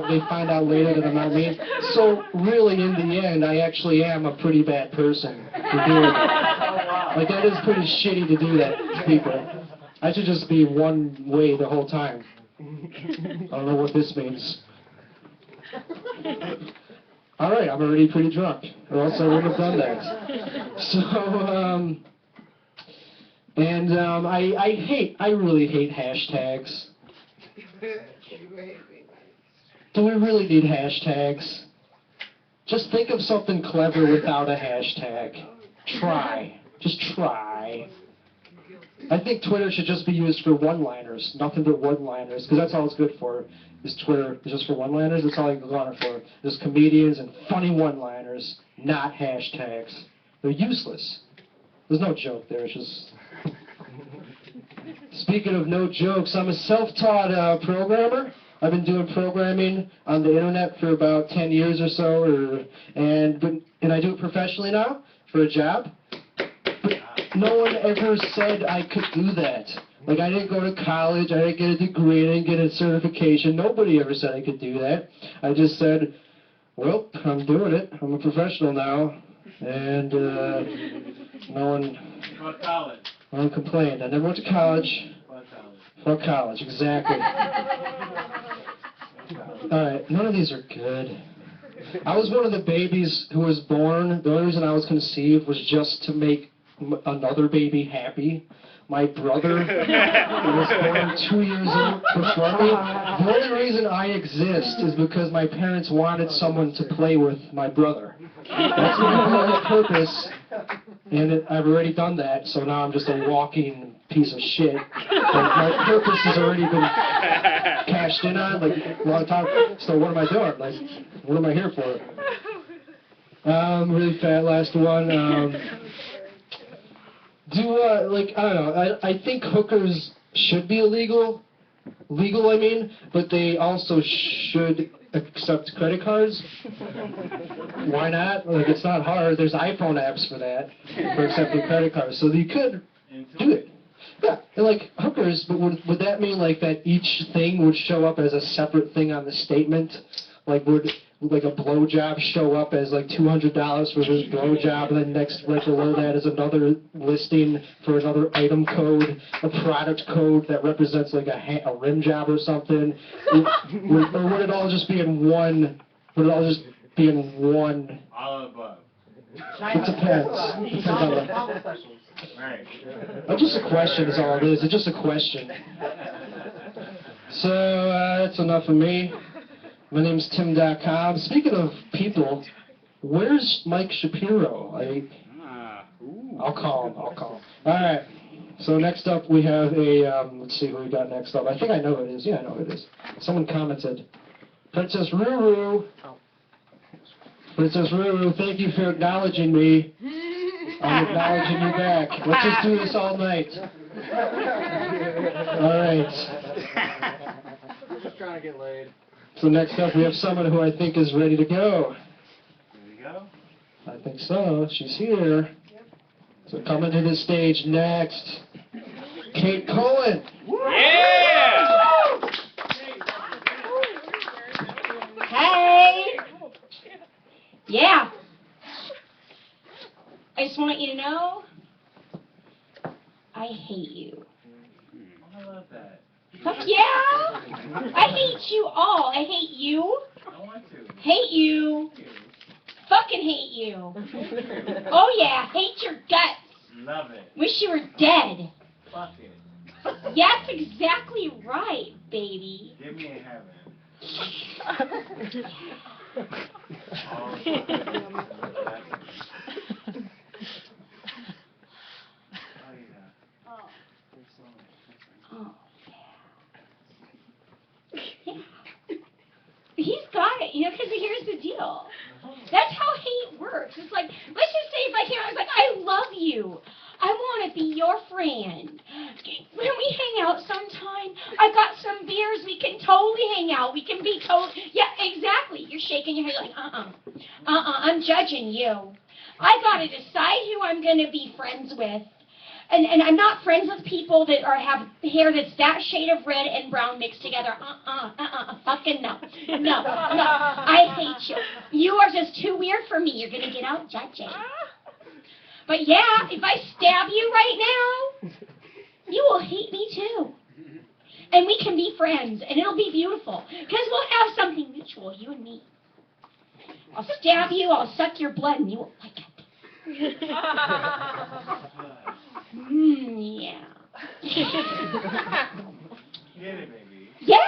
they find out later that I'm not mean. So really, in the end, I actually am a pretty bad person for doing that. Like, that is pretty shitty to do that to people. I should just be one way the whole time. I don't know what this means. Alright, I'm already pretty drunk, or else I wouldn't have done that. So, I really hate hashtags. Do we really need hashtags? Just think of something clever without a hashtag. Try. Just try. I think Twitter should just be used for one-liners, nothing but one-liners, because that's all it's good for. Is Twitter just for one-liners? That's all you can go on it for. There's comedians and funny one-liners, not hashtags. They're useless. There's no joke there. It's just. Speaking of no jokes, I'm a self-taught programmer. I've been doing programming on the internet for about 10 years or so, and I do it professionally now for a job. But no one ever said I could do that. Like, I didn't go to college, I didn't get a degree, I didn't get a certification. Nobody ever said I could do that. I just said, well, I'm doing it. I'm a professional now, and no one complained. I never went to college. Fuck college, exactly. Alright, none of these are good. I was one of the babies who was born. The only reason I was conceived was just to make another baby happy. My brother was born 2 years before me. The only reason I exist is because my parents wanted someone to play with my brother. That's my only purpose, and I've already done that, so now I'm just a walking piece of shit. My purpose has already been cashed in on, like, a long time. So what am I doing? Like, what am I here for? Really fat, last one. I don't know, I think hookers should be illegal, I mean, but they also should accept credit cards. Why not? Like, it's not hard. There's iPhone apps for that, for accepting credit cards, so you could do it. Yeah, and like hookers, but would that mean like that each thing would show up as a separate thing on the statement? Like, would like a blowjob show up as like $200 for this blowjob, and then next right below that is another listing for another item code, a product code that represents like a rim job or something? Or would it all just be in one? Would it all just be in one? All above. It depends. Depends on the. Right. It's just a question is all it is. It's just a question. So, that's enough of me. My name's Tim.com. Speaking of people, where's Mike Shapiro? I'll call him. Alright. So next up we have a, let's see who we got next up. I think I know who it is. Yeah, I know who it is. Someone commented. Princess Ruru. Princess Ruru, thank you for acknowledging me. I'm acknowledging you back. Let's just do this all night. Alright. We're just trying to get laid. So next up we have someone who I think is ready to go. Ready to go? I think so. She's here. So coming to the stage next, Kate Cullen. Yeah! Hey! Yeah. I just want you to know, I hate you. I love that. Fuck yeah! I hate you all. I hate you. I want to. Hate you. Fucking hate you. Oh yeah, hate your guts. Love it. Wish you were dead. Fuck it. That's exactly right, baby. Give me a heaven. Oh, yeah. He's got it, you know, because here's the deal. That's how hate works. It's like, let's just say if I came out, I was like, I love you. I want to be your friend. When we hang out sometime, I got some beers, we can totally hang out. We can be yeah, exactly. You're shaking your head like, I'm judging you. I got to decide who I'm going to be friends with. And I'm not friends with people that have hair that's that shade of red and brown mixed together. Fucking no. No. I hate you. You are just too weird for me. You're gonna get out judging. But yeah, if I stab you right now, you will hate me too. And we can be friends, and it'll be beautiful. Because we'll have something mutual, you and me. I'll stab you, I'll suck your blood, and you won't like it. Yeah. Get it, baby. Yeah!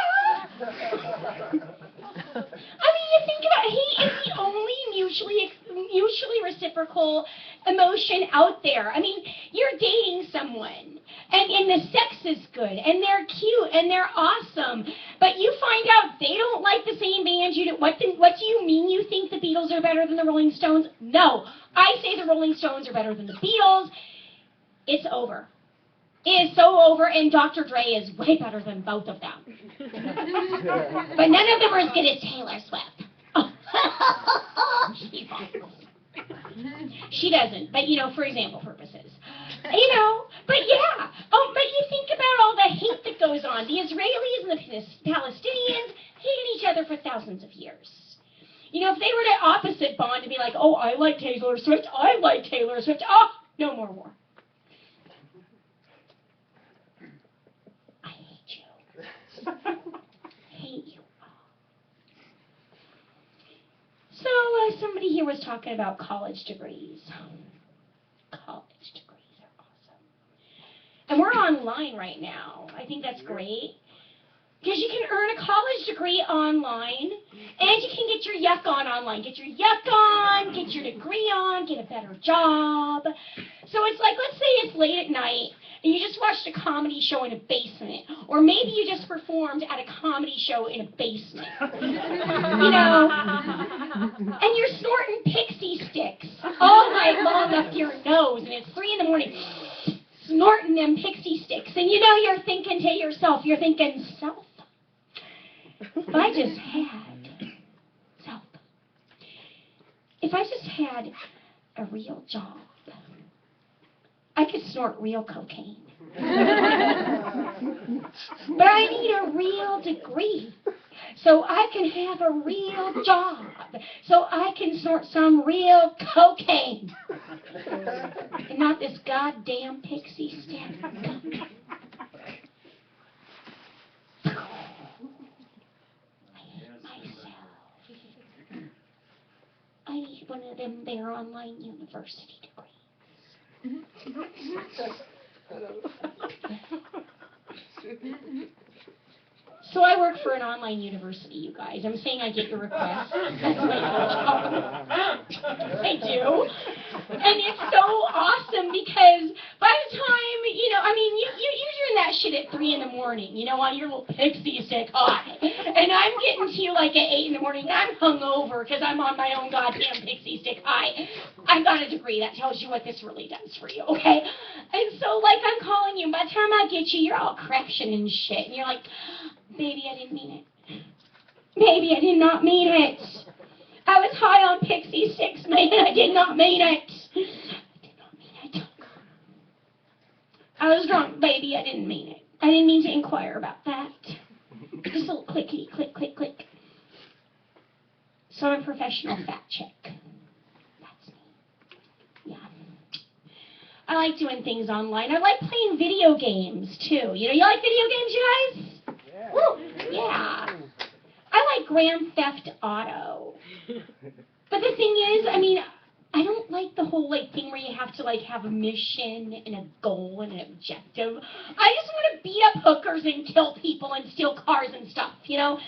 I mean, you think about it, hate is the only mutually reciprocal emotion out there. I mean, you're dating someone, and the sex is good, and they're cute, and they're awesome, but you find out they don't like the same band you do. What do you mean you think the Beatles are better than the Rolling Stones? No. I say the Rolling Stones are better than the Beatles. It's over. It is so over, and Dr. Dre is way better than both of them. But none of them are as good as Taylor Swift. She falls. She doesn't, but for example purposes. But yeah. But you think about all the hate that goes on. The Israelis and the Palestinians hated each other for thousands of years. If they were to opposite bond to be like, oh, I like Taylor Swift, I like Taylor Swift, no more war. I hate you. Hate you. So, somebody here was talking about college degrees. College degrees are awesome. And we're online right now. I think that's great. Because you can earn a college degree online, and you can get your yuck on online. Get your yuck on, get your degree on, get a better job. So it's like, let's say it's late at night, and you just watched a comedy show in a basement. Or maybe you just performed at a comedy show in a basement. And you're snorting pixie sticks all night long up your nose, and it's 3 in the morning, snorting them pixie sticks. And you're thinking to yourself, self, if I just had a real job, I could snort real cocaine. But I need a real degree, so I can have a real job, so I can snort some real cocaine. And not this goddamn pixie stick. I need one of them there online university degrees. So I work for an online university, you guys. I'm saying I get your requests. That's my job. I do. And it's so awesome because by the time, you're doing that shit at 3 in the morning, on your little pixie stick high. And I'm getting to you like at 8 in the morning. I'm hungover because I'm on my own goddamn pixie stick high. I've got a degree that tells you what this really does for you, okay? And so, I'm calling you. By the time I get you, you're all crashing and shit. And you're like, baby, I didn't mean it. Baby, I did not mean it. I was high on pixie sticks, man. I did not mean it. I did not mean it. I was drunk, baby. I didn't mean it. I didn't mean to inquire about that. Just a little clickety, click, click, click. So I'm a professional fact check. That's me. Yeah. I like doing things online. I like playing video games, too. You like video games, you guys? Yeah. Woo! Yeah. I like Grand Theft Auto. But the thing is, I don't like the whole thing where you have to have a mission and a goal and an objective. I just want to beat up hookers and kill people and steal cars and stuff, I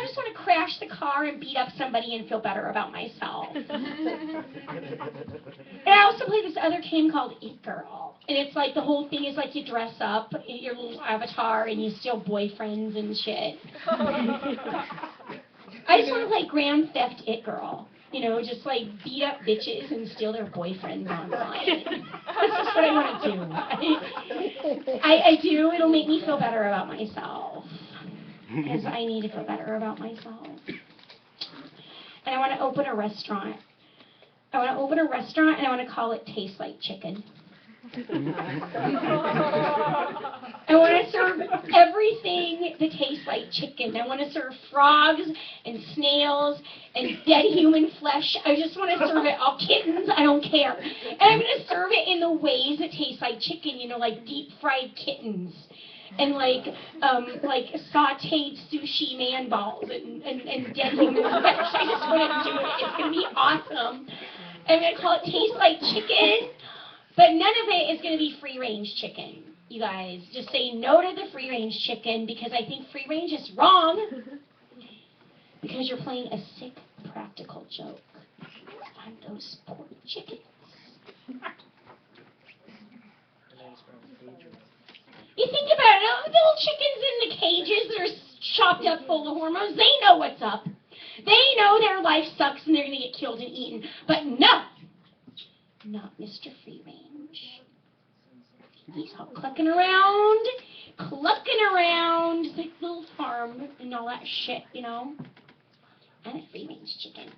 just want to crash the car and beat up somebody and feel better about myself. And I also play this other game called It Girl. And it's the whole thing is you dress up in your little avatar and you steal boyfriends and shit. I just want to play Grand Theft It Girl. Just beat up bitches and steal their boyfriends online. That's just what I want to do. I do. It'll make me feel better about myself. Because I need to feel better about myself. And I want to open a restaurant I want to open a restaurant and I want to call it Taste Like Chicken. I want to serve everything that tastes like chicken. I want to serve frogs and snails and dead human flesh. I just want to serve it all. Kittens, I don't care. And I'm going to serve it in the ways that taste like chicken, you know, like deep fried kittens. And like sauteed sushi man balls and dead human flesh. I just want to do it. It's going to be awesome. I'm going to call it Taste Like Chicken. But none of it is going to be free-range chicken, you guys. Just say no to the free-range chicken because I think free-range is wrong. Because you're playing a sick practical joke on those poor chickens. You think about it, the little chickens in the cages that are chopped up full of hormones, they know what's up. They know their life sucks and they're going to get killed and eaten. But no! Not Mr. Free Range. He's all clucking around like little farm and all that shit, you know. And a free range chicken.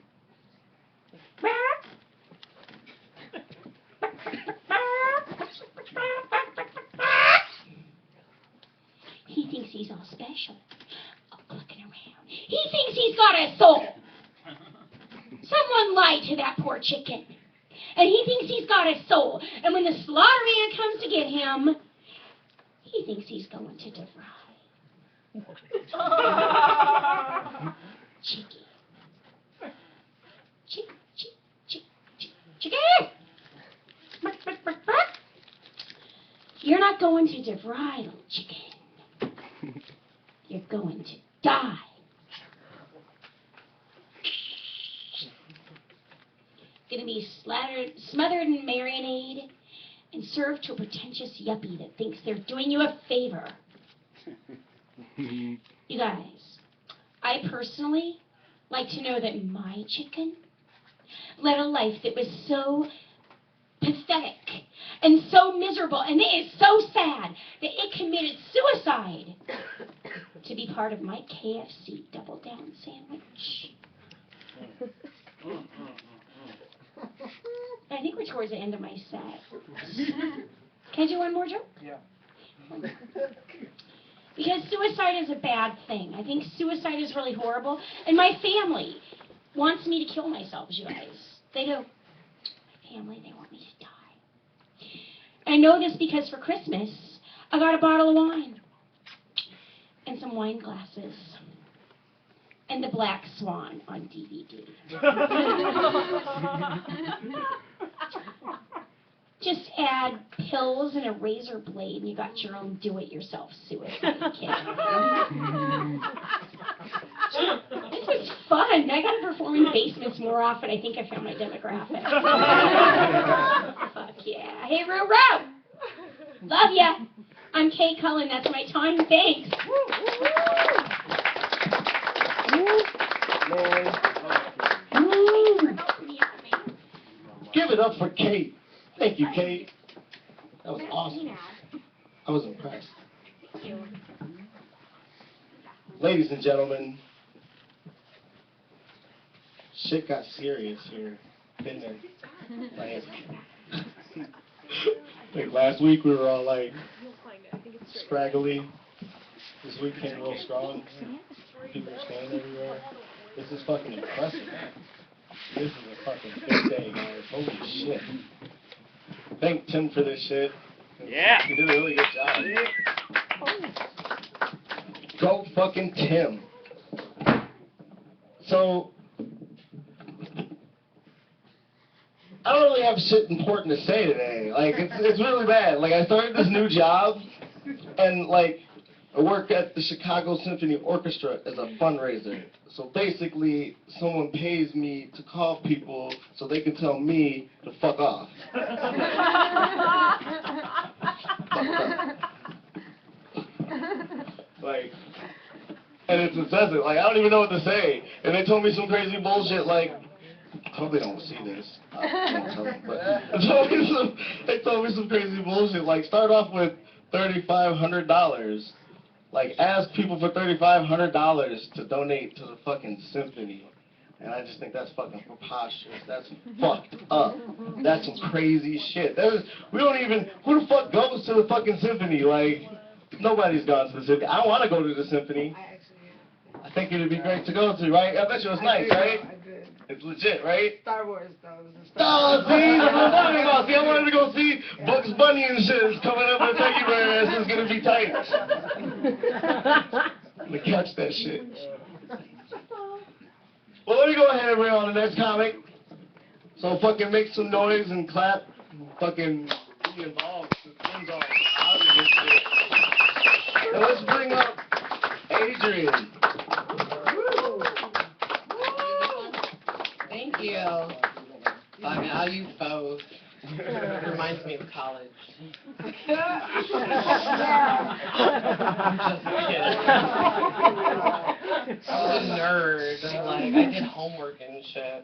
He thinks he's all special. All clucking around. He thinks he's got a soul. Someone lied to that poor chicken. And he thinks he's got a soul. And when the slaughter man comes to get him, he thinks he's going to DeVry. Chicken. Chicken! You're not going to DeVry, little chicken. You're going to die. Going to be smothered in marinade and served to a pretentious yuppie that thinks they're doing you a favor. You guys, I personally like to know that my chicken led a life that was so pathetic and so miserable, and it is so sad that it committed suicide to be part of my KFC Double Down sandwich. I think we're towards the end of my set. Can I do one more joke? Yeah. Because suicide is a bad thing. I think suicide is really horrible. And my family wants me to kill myself, you guys. They do. My family, they want me to die. I know this because for Christmas, I got a bottle of wine. And some wine glasses. And the Black Swan on DVD. Just add pills and a razor blade and you got your own do-it-yourself suicide kit. This was fun. I gotta perform in basements more often. I think I found my demographic. Fuck yeah. Hey, Roo-Roo! Love ya. I'm Kate Cullen. That's my time. Thanks. Give it up for Kate. Thank you, Kate. That was awesome. I was impressed. Ladies and gentlemen, shit got serious here. Didn't it? Like last week we were all like scraggly. This week came real strong. People are standing everywhere. This is fucking impressive. This is a fucking big day, guys. Holy shit. Thank Tim for this shit. Yeah. He did a really good job. Go fucking Tim. So, I don't really have shit important to say today. Like, it's really bad. Like, I started this new job, and like, I work at the Chicago Symphony Orchestra as a fundraiser. So basically, someone pays me to call people so they can tell me to fuck off. Like, and it's incessant. Like, I don't even know what to say. And they told me some crazy bullshit like, I hope they don't see this. I won't tell them, but they told me some crazy bullshit. Like, start off with $3,500. Like, ask people for $3,500 to donate to the fucking symphony. And I just think that's fucking preposterous. That's fucked up. That's some crazy shit. We don't even, who the fuck goes to the fucking symphony? Like, nobody's gone to the symphony. I want to go to the symphony. I think it'd be great to go to, right? I bet you it's nice, right? I did. It's legit, right? Star Wars, though. Oh, see, that's what I'm talking about. See, I wanted to go see Bugs Bunny and shit. It's coming up with Teddy Bear. This is gonna be tight. I'm gonna catch that shit. Well, let me go ahead and bring on the next comic. So fucking make some noise and clap. Fucking be involved. The friends are out of this shit. Now let's bring up Adrian. Thank you. Fucking all you both. Reminds me of college. I'm just kidding. I was a nerd. Like, I did homework and shit.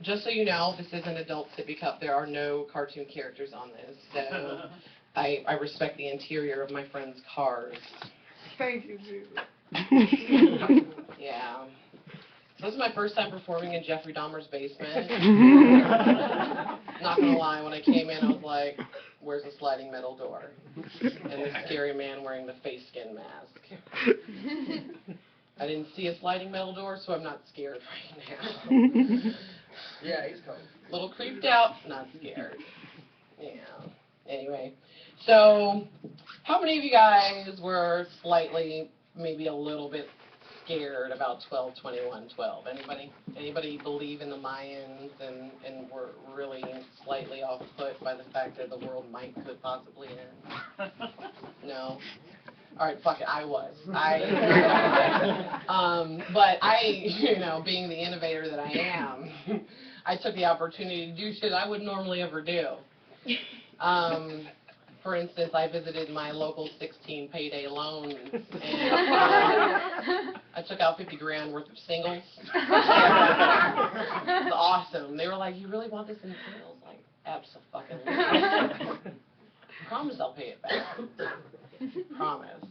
Just so you know, this is an adult sippy cup. There are no cartoon characters on this. So I respect the interior of my friends' cars. Thank you, Jesus. Yeah. This is my first time performing in Jeffrey Dahmer's basement. Not gonna lie, when I came in, I was like, where's the sliding metal door? And the scary man wearing the face skin mask. I didn't see a sliding metal door, so I'm not scared right now. Yeah, he's coming. A little creeped out, not scared. Yeah. Anyway, so how many of you guys were slightly, maybe a little bit scared about 12/21/12? Anybody believe in the Mayans and were really slightly off put by the fact that the world could possibly end? No. All right, fuck it, I was. But I, being the innovator that I am, I took the opportunity to do shit I wouldn't normally ever do. For instance, I visited my local 16 payday loans, and I took out 50 grand worth of singles. It was awesome. They were like, "You really want this in singles?" Like, abso-fucking-lutely. Promise I'll pay it back. Promise.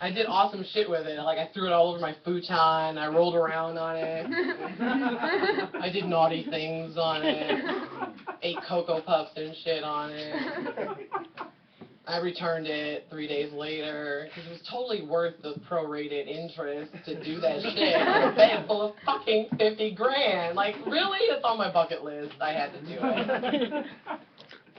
I did awesome shit with it. Like, I threw it all over my futon. I rolled around on it. I did naughty things on it. Ate Cocoa Puffs and shit on it. I returned it 3 days later because it was totally worth the prorated interest to do that shit in a bag full of fucking 50 grand. Like, really? It's on my bucket list. I had to do it.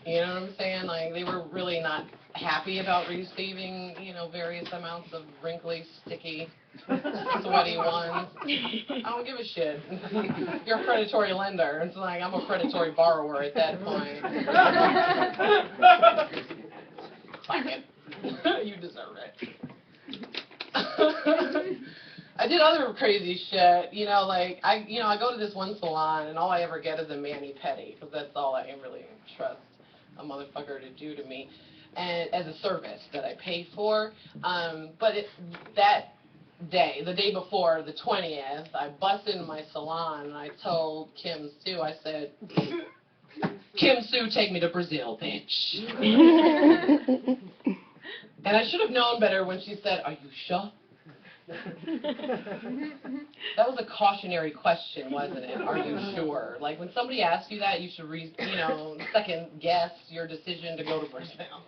You know what I'm saying? Like, they were really not happy about receiving, various amounts of wrinkly, sticky, sweaty ones. I don't give a shit. You're a predatory lender. It's like, I'm a predatory borrower at that point. Fuck it. You deserve it. I did other crazy shit, like, I go to this one salon and all I ever get is a mani-pedi, because that's all I really trust a motherfucker to do to me, and as a service that I pay for. But that day, the day before, the 20th, I busted into my salon and I told Kim Sue, I said, "Kim Sue, take me to Brazil, bitch." And I should have known better when she said, "Are you sure?" That was a cautionary question, wasn't it? Are you sure? Like, when somebody asks you that, you should second guess your decision to go to Brazil.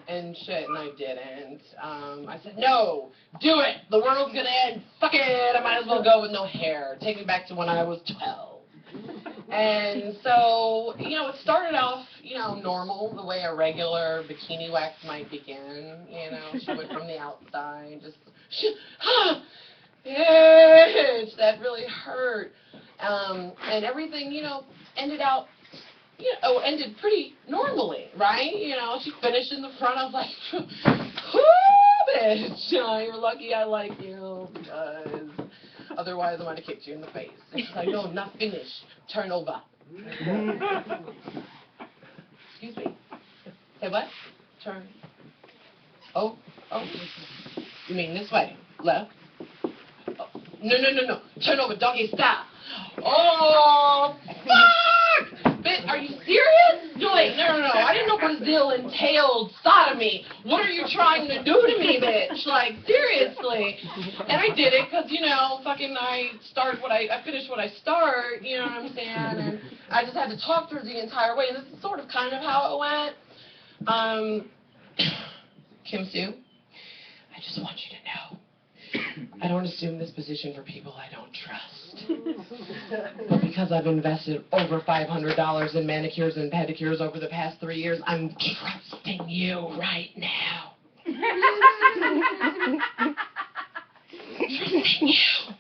And shit, and I didn't. I said, "No, do it. The world's gonna end. Fuck it. I might as well go with no hair. Take me back to when I was 12. And so, it started off, normal, the way a regular bikini wax might begin. She went from the outside, just, bitch, that really hurt. And everything, ended pretty normally, right? She finished in the front. I was like, whoo, bitch, you're lucky I like you, because otherwise I might have kicked you in the face. And she's like, "No, not finished. Turn over." Excuse me? Say what? Turn. Oh. You mean this way? Left? Oh. No. Turn over, doggy style. Oh, fuck! Bitch, are you serious? No, wait, no. I didn't know Brazil entailed sodomy. What are you trying to do to me, bitch? Like, seriously. And I did it because, fucking I finished what I start, you know what I'm saying? And I just had to talk through the entire way. And this is sort of kind of how it went. Kim Sue, I just want you to know, I don't assume this position for people I don't trust. But because I've invested over $500 in manicures and pedicures over the past 3 years, I'm trusting you right now. Trusting you.